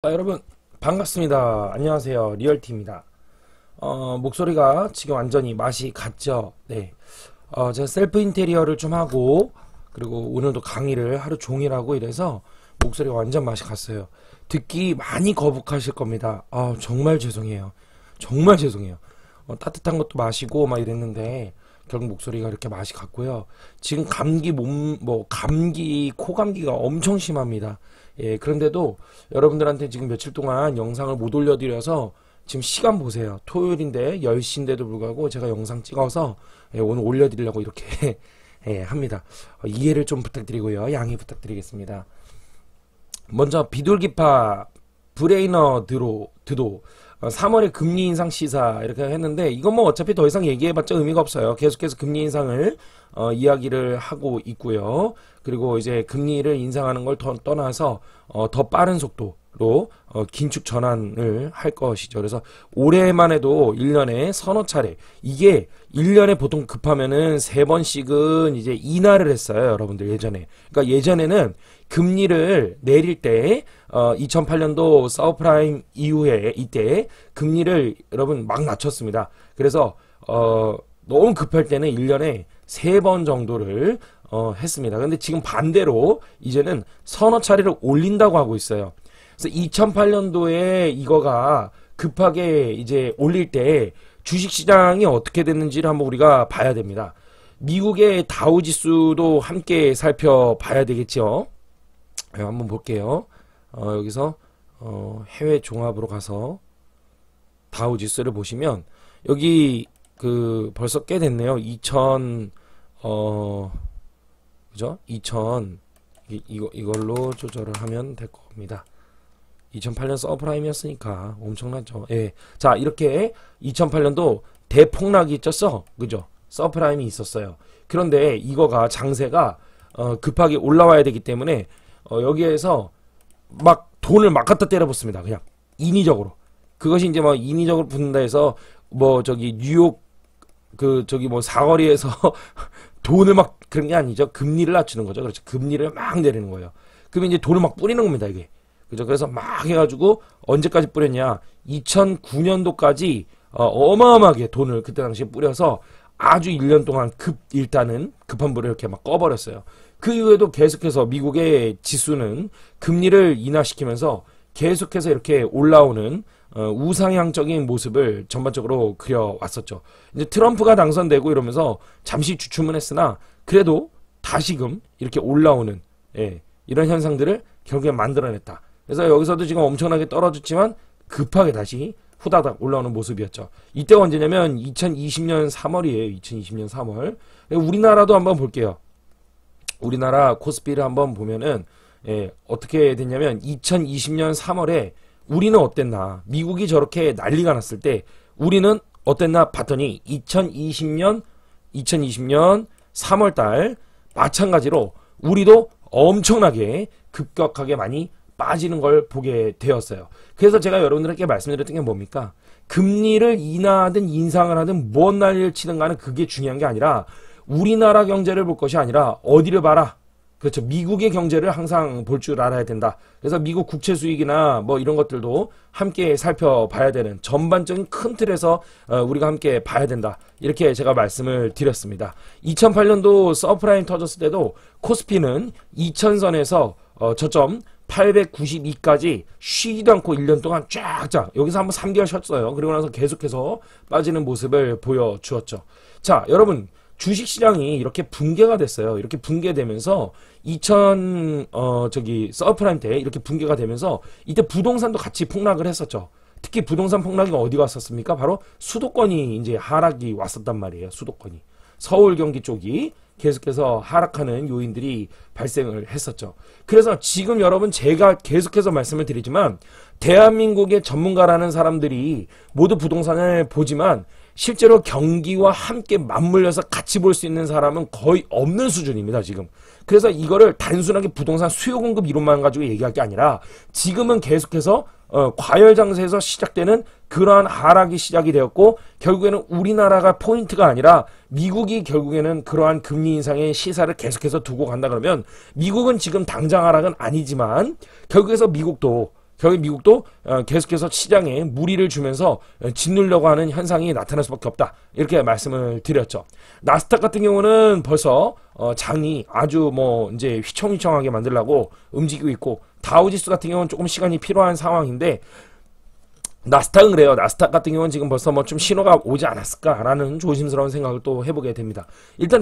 여러분 반갑습니다. 안녕하세요. 리얼티입니다. 목소리가 지금 완전히 맛이 갔죠. 네. 제가 셀프 인테리어를 좀 하고 그리고 오늘도 강의를 하루 종일 하고 이래서 목소리가 완전 맛이 갔어요. 듣기 많이 거북하실 겁니다. 정말 죄송해요. 정말 죄송해요. 따뜻한 것도 마시고 막 이랬는데 결국 목소리가 이렇게 맛이 갔고요. 지금 감기 감기, 코감기가 엄청 심합니다. 예, 그런데도 여러분들한테 지금 며칠 동안 영상을 못 올려드려서 지금 시간 보세요. 토요일인데 10시인데도 불구하고 제가 영상 찍어서 오늘 올려드리려고 이렇게 합니다. 이해를 좀 부탁드리고요. 양해 부탁드리겠습니다. 먼저 비둘기파 브레이너 드도 3월에 금리 인상 시사 이렇게 했는데 이건 뭐 어차피 더 이상 얘기해봤자 의미가 없어요. 계속해서 금리 인상을 이야기를 하고 있고요. 그리고 이제 금리를 인상하는 걸 떠나서 더 빠른 속도로 긴축 전환을 할 것이죠. 그래서 올해만 해도 1년에 서너 차례, 이게 1년에 보통 급하면은 3번씩은 이제 인하를 했어요. 여러분들 예전에. 그러니까 예전에는 금리를 내릴 때 2008년도 서브프라임 이후에 이때 금리를 여러분 막 낮췄습니다. 그래서 너무 급할 때는 1년에 3번 정도를 했습니다. 근데 지금 반대로 이제는 서너 차례를 올린다고 하고 있어요. 그래서 2008년도에 이거가 급하게 이제 올릴 때 주식시장이 어떻게 됐는지를 한번 우리가 봐야 됩니다. 미국의 다우지수도 함께 살펴봐야 되겠죠. 한번 볼게요. 여기서 해외 종합으로 가서 다우지수를 보시면 여기 벌써 꽤 됐네요. 그죠? 이걸로 조절을 하면 될 겁니다. 2008년 서프라임이었으니까 엄청나죠. 예. 자, 이렇게 2008년도 대폭락이 있었어. 그죠? 서프라임이 있었어요. 그런데 이거가 장세가 급하게 올라와야 되기 때문에 여기에서 막 돈을 막 갖다 때려붓습니다. 그냥 인위적으로. 그것이 이제 막 인위적으로 붙는다 해서 뉴욕 사거리에서 돈을 막 그런 게 아니죠. 금리를 낮추는 거죠. 그렇죠. 금리를 막 내리는 거예요. 그러면 이제 돈을 막 뿌리는 겁니다, 이게. 그죠. 그래서 막 해가지고 언제까지 뿌렸냐. 2009년도까지 어마어마하게 돈을 그때 당시에 뿌려서 아주 1년 동안 일단은 급한 불을 이렇게 막 꺼버렸어요. 그 이후에도 계속해서 미국의 지수는 금리를 인하시키면서 계속해서 이렇게 올라오는 우상향적인 모습을 전반적으로 그려왔었죠. 이제 트럼프가 당선되고 이러면서 잠시 주춤은 했으나 그래도 다시금 이렇게 올라오는 이런 현상들을 결국에 만들어냈다. 그래서 여기서도 지금 엄청나게 떨어졌지만 급하게 다시 후다닥 올라오는 모습이었죠. 이때가 언제냐면 2020년 3월이에요. 2020년 3월. 우리나라도 한번 볼게요. 우리나라 코스피를 한번 보면은 어떻게 됐냐면 2020년 3월에 우리는 어땠나? 미국이 저렇게 난리가 났을 때 우리는 어땠나 봤더니 2020년 3월달 마찬가지로 우리도 엄청나게 급격하게 많이 빠지는 걸 보게 되었어요. 그래서 제가 여러분들에게 말씀드렸던 게 뭡니까? 금리를 인하하든 인상을 하든 뭔 난리를 치든 간에 그게 중요한 게 아니라 우리나라 경제를 볼 것이 아니라 어디를 봐라? 그렇죠. 미국의 경제를 항상 볼 줄 알아야 된다. 그래서 미국 국채 수익이나 뭐 이런 것들도 함께 살펴봐야 되는 전반적인 큰 틀에서 우리가 함께 봐야 된다. 이렇게 제가 말씀을 드렸습니다. 2008년도 서프라임 터졌을 때도 코스피는 2000선에서 저점 892까지 쉬지도 않고 1년 동안 쫙쫙 여기서 한번 3개월 쉬었어요. 그리고 나서 계속해서 빠지는 모습을 보여주었죠. 자, 여러분 주식시장이 이렇게 붕괴가 됐어요. 이렇게 붕괴되면서 서프라임 때 이렇게 붕괴가 되면서 이때 부동산도 같이 폭락을 했었죠. 특히 부동산 폭락이 어디 갔었습니까? 바로 수도권이 이제 하락이 왔었단 말이에요. 수도권이. 서울 경기 쪽이 계속해서 하락하는 요인들이 발생을 했었죠. 그래서 지금 여러분 제가 계속해서 말씀을 드리지만 대한민국의 전문가라는 사람들이 모두 부동산을 보지만 실제로 경기와 함께 맞물려서 같이 볼 수 있는 사람은 거의 없는 수준입니다, 지금. 그래서 이거를 단순하게 부동산 수요 공급 이론만 가지고 얘기할 게 아니라 지금은 계속해서 과열 장세에서 시작되는 그러한 하락이 시작이 되었고 결국에는 우리나라가 포인트가 아니라 미국이 결국에는 그러한 금리 인상의 시사를 계속해서 두고 간다 그러면 미국은 지금 당장 하락은 아니지만 결국에서 미국도 결국 미국도 계속해서 시장에 무리를 주면서 짓누려고 하는 현상이 나타날 수밖에 없다. 이렇게 말씀을 드렸죠. 나스닥 같은 경우는 벌써 장이 아주 뭐 이제 휘청휘청하게 만들려고 움직이고 있고, 다우지수 같은 경우는 조금 시간이 필요한 상황인데, 나스닥은 그래요. 나스닥 같은 경우는 지금 벌써 뭐 좀 신호가 오지 않았을까라는 조심스러운 생각을 또 해보게 됩니다. 일단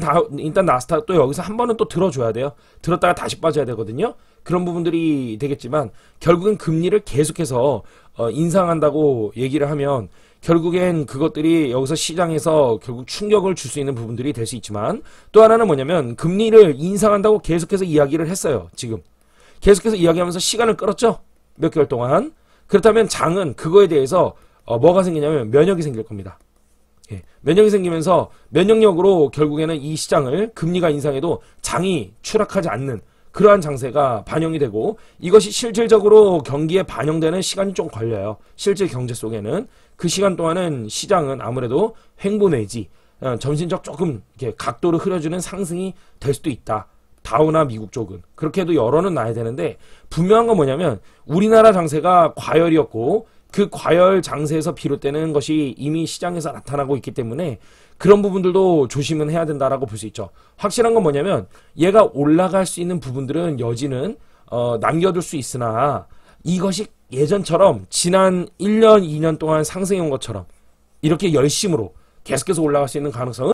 나스닥 또 여기서 한 번은 또 들어줘야 돼요. 들었다가 다시 빠져야 되거든요. 그런 부분들이 되겠지만, 결국엔 금리를 계속해서 인상한다고 얘기를 하면 결국엔 그것들이 여기서 시장에서 결국 충격을 줄 수 있는 부분들이 될 수 있지만, 또 하나는 뭐냐면 금리를 인상한다고 계속해서 이야기를 했어요. 지금 계속해서 이야기하면서 시간을 끌었죠. 몇 개월 동안. 그렇다면 장은 그거에 대해서 뭐가 생기냐면 면역이 생길 겁니다. 예, 면역이 생기면서 면역력으로 결국에는 이 시장을 금리가 인상해도 장이 추락하지 않는 그러한 장세가 반영이 되고, 이것이 실질적으로 경기에 반영되는 시간이 좀 걸려요. 실제 경제 속에는. 그 시간 동안은 시장은 아무래도 횡보 내지 점진적 조금 이렇게 각도를 흐려주는 상승이 될 수도 있다. 다우나 미국 쪽은. 그렇게 해도 열어는 놔야 되는데, 분명한 건 뭐냐면 우리나라 장세가 과열이었고, 그 과열 장세에서 비롯되는 것이 이미 시장에서 나타나고 있기 때문에 그런 부분들도 조심은 해야 된다라고 볼 수 있죠. 확실한 건 뭐냐면 얘가 올라갈 수 있는 부분들은 여지는 남겨둘 수 있으나, 이것이 예전처럼 지난 1년, 2년 동안 상승해온 것처럼 이렇게 열심으로 계속해서 올라갈 수 있는 가능성은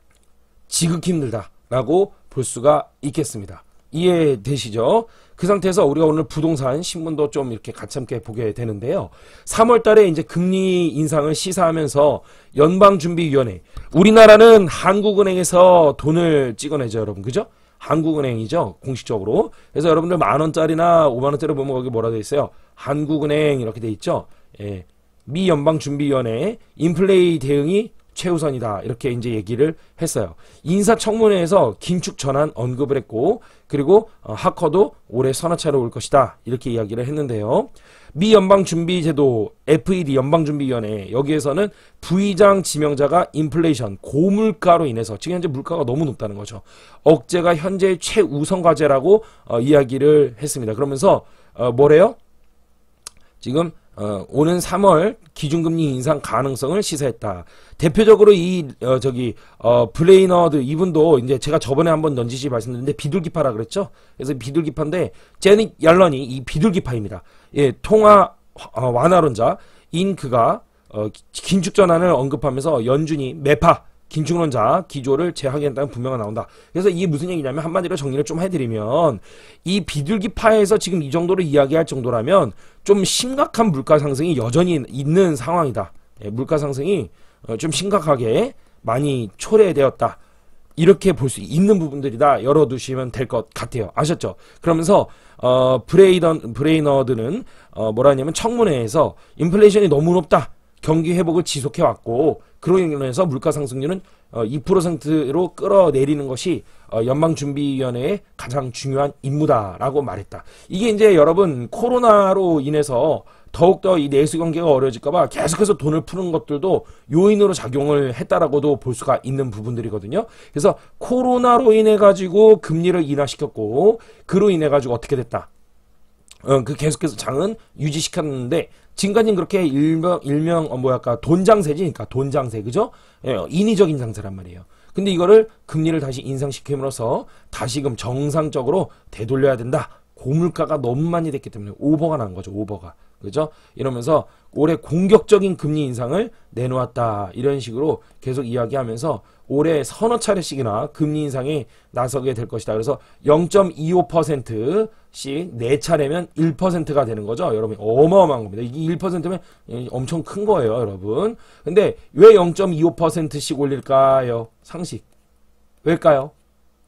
지극히 힘들다라고 볼 수가 있겠습니다. 이해되시죠? 그 상태에서 우리가 오늘 부동산 신문도 좀 이렇게 같이 함께 보게 되는데요. 3월 달에 이제 금리 인상을 시사하면서 연방준비위원회, 우리나라는 한국은행에서 돈을 찍어내죠, 여러분. 그죠? 한국은행이죠, 공식적으로. 그래서 여러분들 10,000원짜리나 50,000원짜리 보면 거기 뭐라 돼 있어요? 한국은행 이렇게 돼 있죠. 예. 미 연방준비위원회 인플레이 대응이 최우선이다. 이렇게 이제 얘기를 했어요. 인사청문회에서 긴축 전환 언급을 했고, 그리고 하커도 올해 서너 차례 올 것이다. 이렇게 이야기를 했는데요. 미 연방준비제도 FED 연방준비위원회, 여기에서는 부의장 지명자가 인플레이션 고물가로 인해서 지금 현재 물가가 너무 높다는 거죠. 억제가 현재 최우선 과제라고 이야기를 했습니다. 그러면서 뭐래요? 지금 오는 3월 기준금리 인상 가능성을 시사했다. 대표적으로 브레이너드, 이분도 이제 제가 저번에 한번 넌지시 말씀드렸는데 비둘기파라 그랬죠. 그래서 비둘기파인데 제닛 옐런이 이 비둘기파입니다. 예, 통화 완화론자 인 그가 긴축 전환을 언급하면서 연준이 매파 긴축론자 기조를 재확인했다는 분명히 나온다. 그래서 이게 무슨 얘기냐면, 한마디로 정리를 좀 해드리면, 이 비둘기파에서 지금 이 정도로 이야기할 정도라면 좀 심각한 물가 상승이 여전히 있는 상황이다. 예, 물가 상승이 좀 심각하게 많이 초래되었다. 이렇게 볼 수 있는 부분들이다. 열어두시면 될 것 같아요. 아셨죠? 그러면서 브레이너드는 뭐라 하냐면 청문회에서 인플레이션이 너무 높다. 경기 회복을 지속해왔고, 그로 인해서 물가 상승률은 2%로 끌어내리는 것이 연방준비위원회의 가장 중요한 임무다라고 말했다. 이게 이제 여러분 코로나로 인해서 더욱더 이 내수 경기가 어려워질까봐 계속해서 돈을 푸는 것들도 요인으로 작용을 했다라고도 볼 수가 있는 부분들이거든요. 그래서 코로나로 인해 가지고 금리를 인하시켰고, 그로 인해 가지고 어떻게 됐다? 그 계속해서 장은 유지시켰는데, 지금까지는 그렇게 일명 돈장세지니까, 돈장세, 그죠? 예, 인위적인 장세란 말이에요. 근데 이거를 금리를 다시 인상시킴으로써 다시금 정상적으로 되돌려야 된다. 고물가가 너무 많이 됐기 때문에 오버가 난 거죠, 오버가. 그죠? 이러면서 올해 공격적인 금리 인상을 내놓았다. 이런 식으로 계속 이야기하면서 올해 서너 차례씩이나 금리 인상에 나서게 될 것이다. 그래서 0.25%씩 4차례면 1%가 되는 거죠. 여러분, 어마어마한 겁니다. 이게 1%면 엄청 큰 거예요, 여러분. 근데 왜 0.25%씩 올릴까요? 상식. 왜일까요?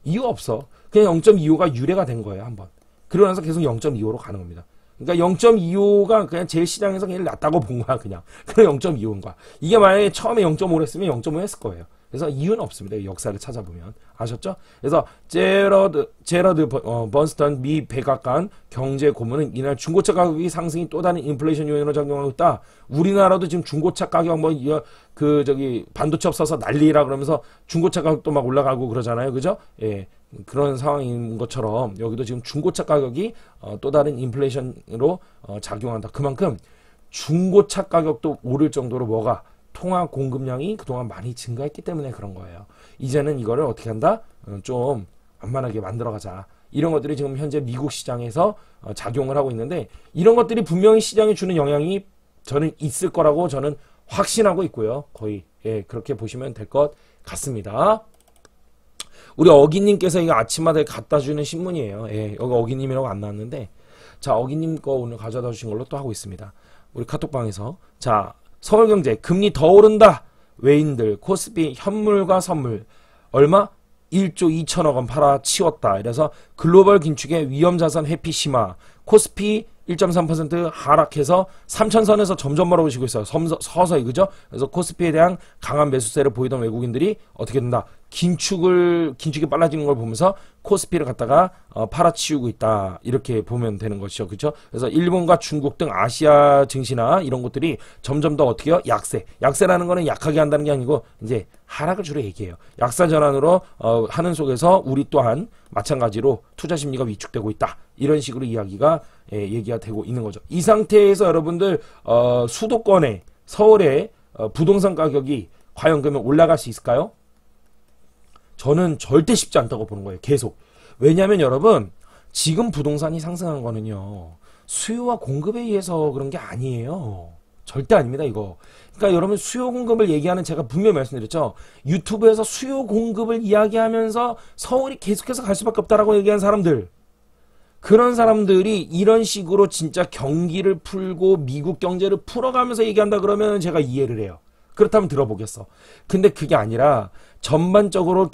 이유가 없어. 그냥 0.25가 유례가 된 거예요, 한번. 그러고 나서 계속 0.25로 가는 겁니다. 그러니까 0.25가 그냥 제일 시장에서 그냥 낮다고 본 거야, 그냥. 그래 0.25인 거야. 이게 만약에 처음에 0.5를 했으면 0.5 했을 거예요. 그래서 이유는 없습니다. 역사를 찾아보면. 아셨죠? 그래서 제러드 번스턴 미 백악관 경제 고문은 이날 중고차 가격이 상승이 또 다른 인플레이션 요인으로 작용하고 있다. 우리나라도 지금 중고차 가격 반도체 없어서 난리라 그러면서 중고차 가격도 막 올라가고 그러잖아요. 그죠? 예. 그런 상황인 것처럼 여기도 지금 중고차 가격이 또 다른 인플레이션으로 작용한다. 그만큼 중고차 가격도 오를 정도로 뭐가 통화 공급량이 그동안 많이 증가했기 때문에 그런 거예요. 이제는 이거를 어떻게 한다? 좀 완만하게 만들어가자. 이런 것들이 지금 현재 미국 시장에서 작용을 하고 있는데 이런 것들이 분명히 시장에 주는 영향이 저는 있을 거라고 저는 확신하고 있고요. 거의 예, 그렇게 보시면 될 것 같습니다. 우리 어기님께서 이거 아침마다 갖다 주는 신문이에요. 예, 여기 어기님이라고 안 나왔는데 자 어기님 거 오늘 가져다 주신 걸로 또 하고 있습니다. 우리 카톡방에서 자 서울경제 금리 더 오른다. 외인들 코스피 현물과 선물 얼마? 1조 2천억 원 팔아치웠다. 이래서 글로벌 긴축의 위험자산 회피 심화 코스피 1.3% 하락해서 3천선에서 점점 멀어지고 있어요. 서서히 그죠? 그래서 코스피에 대한 강한 매수세를 보이던 외국인들이 어떻게 된다? 긴축이 빨라지는 걸 보면서 코스피를 갖다가 팔아치우고 있다. 이렇게 보면 되는 것이죠. 그죠? 그래서 일본과 중국 등 아시아 증시나 이런 것들이 점점 더 어떻게 해요? 약세라는 거는 약하게 한다는 게 아니고 이제 하락을 주로 얘기해요. 약세 전환으로 하는 속에서 우리 또한 마찬가지로 투자 심리가 위축되고 있다. 이런 식으로 이야기가 얘기가 되고 있는 거죠. 이 상태에서 여러분들 수도권에 서울의 부동산 가격이 과연 그러면 올라갈 수 있을까요? 저는 절대 쉽지 않다고 보는 거예요. 계속. 왜냐하면 여러분 지금 부동산이 상승한 거는요. 수요와 공급에 의해서 그런 게 아니에요. 절대 아닙니다. 이거. 그러니까 여러분 수요 공급을 얘기하는 제가 분명히 말씀드렸죠. 유튜브에서 수요 공급을 이야기하면서 서울이 계속해서 갈 수밖에 없다라고 얘기한 사람들. 그런 사람들이 이런 식으로 진짜 경기를 풀고 미국 경제를 풀어가면서 얘기한다 그러면 제가 이해를 해요. 그렇다면 들어보겠어. 근데 그게 아니라 전반적으로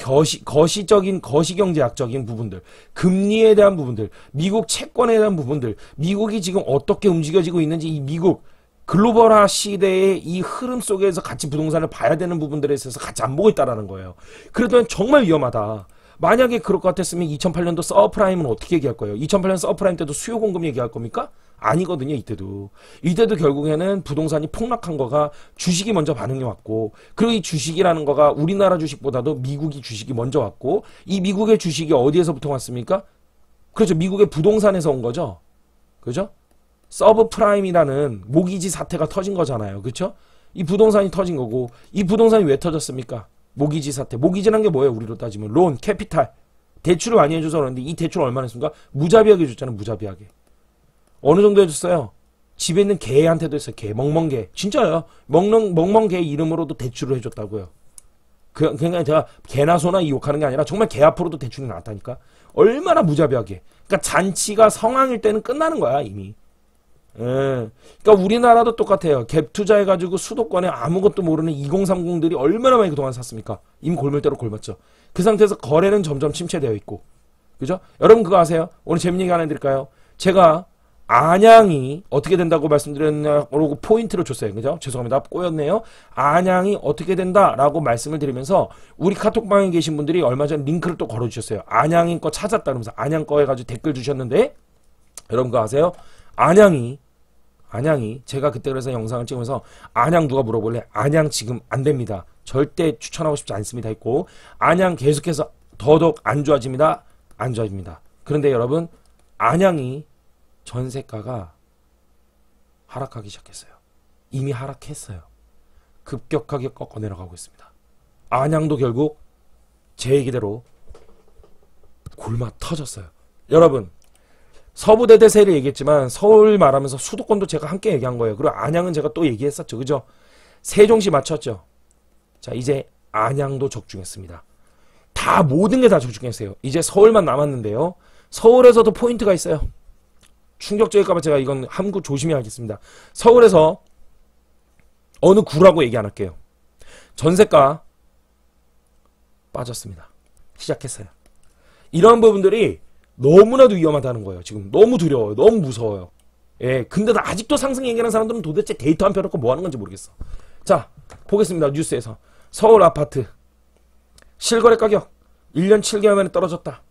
거시경제학적인 부분들, 금리에 대한 부분들, 미국 채권에 대한 부분들, 미국이 지금 어떻게 움직여지고 있는지 이 미국 글로벌화 시대의 이 흐름 속에서 같이 부동산을 봐야 되는 부분들에 있어서 같이 안 보고 있다라는 거예요. 그러면 정말 위험하다. 만약에 그럴 것 같았으면 2008년도 서프라임은 어떻게 얘기할 거예요? 2008년 서프라임 때도 수요 공급 얘기할 겁니까? 아니거든요. 이때도 결국에는 부동산이 폭락한 거가 주식이 먼저 반응이 왔고 그리고 이 주식이라는 거가 우리나라 주식보다도 미국이 주식이 먼저 왔고 이 미국의 주식이 어디에서부터 왔습니까? 그렇죠. 미국의 부동산에서 온 거죠. 그죠? 서브프라임이라는 모기지 사태가 터진 거잖아요. 그렇죠? 이 부동산이 터진 거고 이 부동산이 왜 터졌습니까? 모기지 사태. 모기지란 게 뭐예요? 우리로 따지면 론, 캐피탈. 대출을 많이 해줘서 그러는데 이 대출을 얼마나 했습니까? 무자비하게 줬잖아요. 무자비하게. 어느 정도 해줬어요? 집에 있는 개한테도 했어요. 개, 멍멍개. 진짜요. 멍멍개 이름으로도 대출을 해줬다고요. 그러니까 제가 개나 소나 욕하는 게 아니라 정말 개 앞으로도 대출이 나왔다니까. 얼마나 무자비하게. 그러니까 잔치가 성황일 때는 끝나는 거야 이미. 예. 그러니까 우리나라도 똑같아요. 갭 투자해가지고 수도권에 아무것도 모르는 2030들이 얼마나 많이 그동안 샀습니까? 이미 골물대로 골랐죠. 그 상태에서 거래는 점점 침체되어 있고. 그죠? 여러분 그거 아세요? 오늘 재밌는 얘기 하나 해드릴까요? 제가 안양이 어떻게 된다고 말씀드렸냐고 포인트를 줬어요. 그죠? 죄송합니다. 꼬였네요. 안양이 어떻게 된다라고 말씀을 드리면서 우리 카톡방에 계신 분들이 얼마 전 링크를 또 걸어주셨어요. 안양인 거 찾았다 그러면서 안양 거 해가지고 댓글 주셨는데 여러분 그거 아세요? 안양이 제가 그때 그래서 영상을 찍으면서 안양 누가 물어볼래? 안양 지금 안 됩니다. 절대 추천하고 싶지 않습니다 했고 안양 계속해서 더더욱 안 좋아집니다. 안 좋아집니다. 그런데 여러분 안양이 전세가가 하락하기 시작했어요. 이미 하락했어요. 급격하게 꺾어 내려가고 있습니다. 안양도 결국 제 얘기대로 골마 터졌어요. 여러분 서부대대세를 얘기했지만 서울 말하면서 수도권도 제가 함께 얘기한 거예요. 그리고 안양은 제가 또 얘기했었죠. 그죠? 세종시 맞췄죠. 자 이제 안양도 적중했습니다. 다 모든 게 다 적중했어요. 이제 서울만 남았는데요. 서울에서도 포인트가 있어요. 충격적일까봐 제가 이건 함구 조심히 하겠습니다. 서울에서 어느 구라고 얘기 안 할게요. 전세가 빠졌습니다. 시작했어요. 이런 부분들이 너무나도 위험하다는 거예요. 지금 너무 두려워요. 너무 무서워요. 예, 근데 아직도 상승 얘기하는 사람들은 도대체 데이터 한 펴 놓고 뭐 하는 건지 모르겠어. 자, 보겠습니다. 뉴스에서. 서울 아파트. 실거래 가격 1년 7개월 만에 떨어졌다.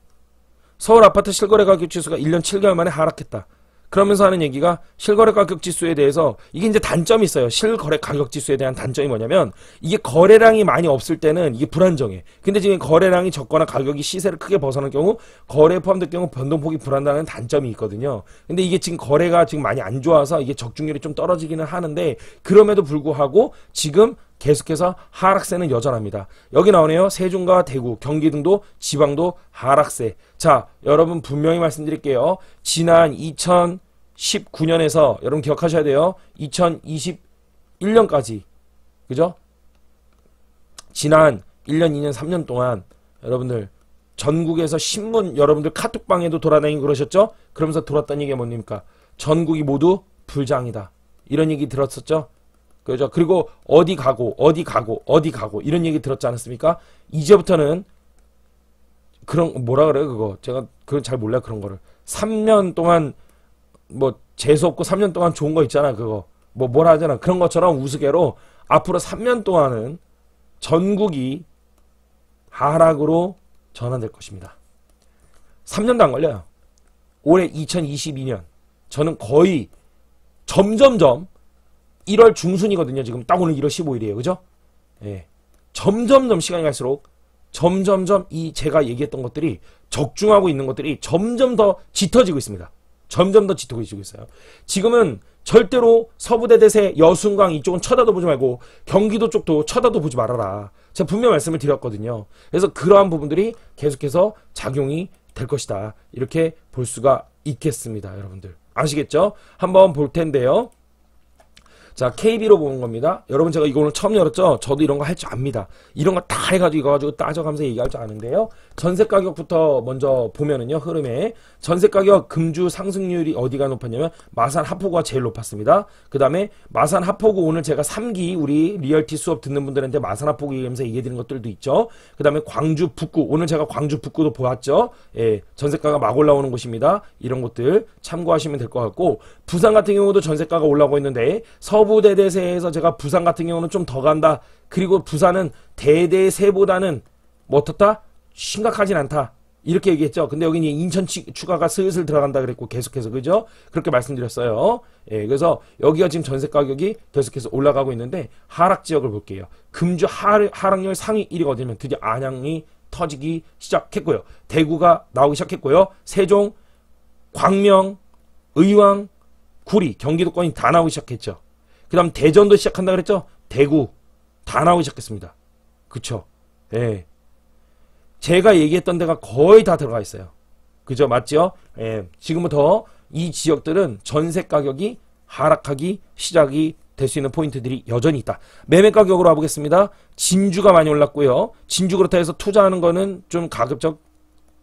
서울 아파트 실거래 가격 지수가 1년 7개월 만에 하락했다. 그러면서 하는 얘기가 실거래 가격 지수에 대해서 이게 이제 단점이 있어요. 실거래 가격 지수에 대한 단점이 뭐냐면 이게 거래량이 많이 없을 때는 이게 불안정해. 근데 지금 거래량이 적거나 가격이 시세를 크게 벗어날 경우 거래에 포함될 경우 변동폭이 불안하다는 단점이 있거든요. 근데 이게 지금 거래가 지금 많이 안 좋아서 이게 적중률이 좀 떨어지기는 하는데 그럼에도 불구하고 지금 계속해서 하락세는 여전합니다. 여기 나오네요. 세종과 대구, 경기 등도 지방도 하락세. 자, 여러분 분명히 말씀드릴게요. 지난 2019년에서 여러분 기억하셔야 돼요. 2021년까지 그죠? 지난 1년, 2년, 3년 동안 여러분들 전국에서 신문 여러분들 카톡방에도 돌아다니고 그러셨죠? 그러면서 돌았던 얘기가 뭡니까? 전국이 모두 불장이다. 이런 얘기 들었었죠? 그죠? 그리고 어디 가고 이런 얘기 들었지 않았습니까? 이제부터는 그런 뭐라 그래요 그거 제가 그건 잘 몰라요 그런 거를 3년 동안 뭐 재수없고 3년 동안 좋은 거 있잖아 그거 뭐라 하잖아 그런 것처럼 우스개로 앞으로 3년 동안은 전국이 하락으로 전환될 것입니다. 3년도 안 걸려요. 올해 2022년 저는 거의 점점점 1월 중순이거든요. 지금 딱 오늘 1월 15일이에요. 그죠? 예. 점점점 시간이 갈수록 점점점 이 제가 얘기했던 것들이 적중하고 있는 것들이 점점 더 짙어지고 있습니다. 점점 더 짙어지고 있어요. 지금은 절대로 서부대대세, 여순강 이쪽은 쳐다도 보지 말고 경기도 쪽도 쳐다도 보지 말아라. 제가 분명 말씀을 드렸거든요. 그래서 그러한 부분들이 계속해서 작용이 될 것이다. 이렇게 볼 수가 있겠습니다. 여러분들. 아시겠죠? 한번 볼 텐데요. 자, KB로 보는 겁니다. 여러분 제가 이거 오늘 처음 열었죠? 저도 이런 거 할 줄 압니다. 이런 거 다 해가지고 이거 가지고 따져가면서 얘기할 줄 아는데요. 전세 가격부터 먼저 보면은요, 흐름에. 전세 가격 금주 상승률이 어디가 높았냐면 마산 하포구가 제일 높았습니다. 그 다음에 마산 하포구 오늘 제가 3기 우리 리얼티 수업 듣는 분들한테 마산 하포구 얘기하면서 얘기해 드린 것들도 있죠. 그 다음에 광주 북구 오늘 제가 광주 북구도 보았죠. 예, 전세가가 막 올라오는 곳입니다. 이런 것들 참고하시면 될 것 같고 부산 같은 경우도 전세가가 올라오고 있는데 서부대대세에서 제가 부산 같은 경우는 좀 더 간다. 그리고 부산은 대대세보다는 뭐 어떻다? 심각하진 않다. 이렇게 얘기했죠. 근데 여기 인천 추가가 슬슬 들어간다 그랬고 계속해서 그죠? 그렇게 말씀드렸어요. 예, 그래서 여기가 지금 전세 가격이 계속해서 올라가고 있는데 하락 지역을 볼게요. 금주 하락률 상위 1위가 어디냐면 드디어 안양이 터지기 시작했고요. 대구가 나오기 시작했고요. 세종, 광명, 의왕, 구리, 경기도권이 다 나오기 시작했죠. 그 다음 대전도 시작한다 그랬죠? 대구 다 나오기 시작했습니다. 그쵸? 예. 제가 얘기했던 데가 거의 다 들어가 있어요. 그죠? 맞죠? 예. 지금부터 이 지역들은 전세 가격이 하락하기 시작이 될 수 있는 포인트들이 여전히 있다. 매매 가격으로 와보겠습니다. 진주가 많이 올랐고요. 진주 그렇다 해서 투자하는 거는 좀 가급적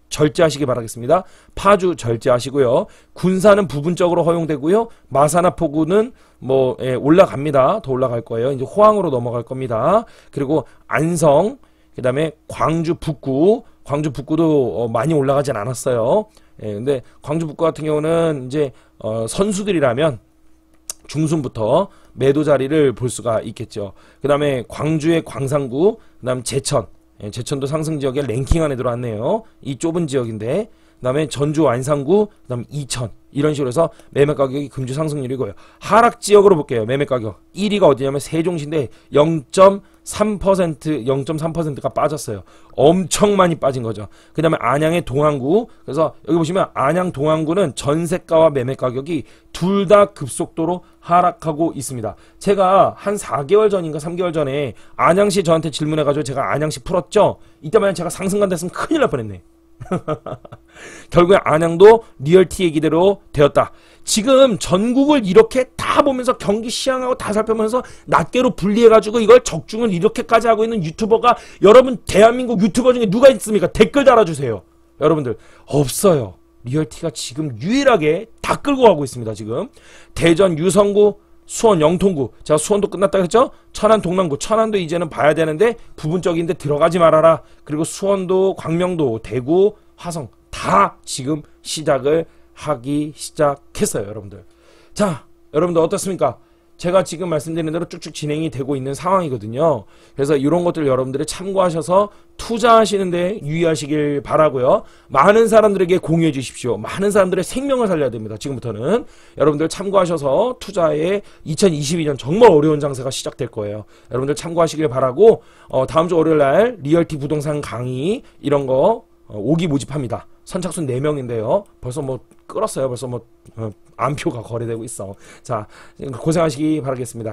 절제하시기 바라겠습니다. 파주 절제하시고요. 군사는 부분적으로 허용되고요. 마산하 포구는 뭐 올라갑니다. 더 올라갈 거예요. 이제 호황으로 넘어갈 겁니다. 그리고 안성, 그 다음에 광주 북구도 많이 올라가진 않았어요. 예, 근데 광주 북구 같은 경우는 이제 선수들이라면 중순부터 매도 자리를 볼 수가 있겠죠. 그 다음에 광주의 광산구, 그 다음 제천. 예, 제천도 상승 지역에 랭킹 안에 들어왔네요. 이 좁은 지역인데 그 다음에 전주 완산구 그 다음 이천 이런 식으로 해서 매매 가격이 금주 상승률이고요. 하락 지역으로 볼게요. 매매 가격 1위가 어디냐면 세종시인데 0.3%가 빠졌어요. 엄청 많이 빠진 거죠. 그 다음에 안양의 동안구 그래서 여기 보시면 안양 동안구는 전세가와 매매 가격이 둘 다 급속도로 하락하고 있습니다. 제가 한 4개월 전인가 3개월 전에 안양시 저한테 질문해가지고 제가 안양시 풀었죠. 이때만 제가 상승간 됐으면 큰일 날 뻔했네. 결국에 안양도 리얼티 얘기대로 되었다. 지금 전국을 이렇게 다 보면서 경기 시향하고 다 살펴보면서 낱개로 분리해가지고 이걸 적중을 이렇게까지 하고 있는 유튜버가 여러분 대한민국 유튜버 중에 누가 있습니까? 댓글 달아주세요. 여러분들 없어요. 리얼티가 지금 유일하게 다 끌고 가고 있습니다. 지금 대전 유성구 수원 영통구 제가 수원도 끝났다 그랬죠? 천안 동남구 천안도 이제는 봐야 되는데 부분적인데 들어가지 말아라. 그리고 수원도 광명도 대구 화성 다 지금 시작을 하기 시작했어요. 여러분들 자 여러분들 어떻습니까? 제가 지금 말씀드린 대로 쭉쭉 진행이 되고 있는 상황이거든요. 그래서 이런 것들 여러분들이 참고하셔서 투자하시는데 유의하시길 바라고요. 많은 사람들에게 공유해 주십시오. 많은 사람들의 생명을 살려야 됩니다. 지금부터는 여러분들 참고하셔서 투자에 2022년 정말 어려운 장세가 시작될 거예요. 여러분들 참고하시길 바라고 다음 주 월요일날 리얼티 부동산 강의 이런 거 5기 모집합니다. 선착순 4명인데요. 벌써 뭐 끌었어요. 벌써 뭐 안표가 거래되고 있어. 자, 고생하시기 바라겠습니다.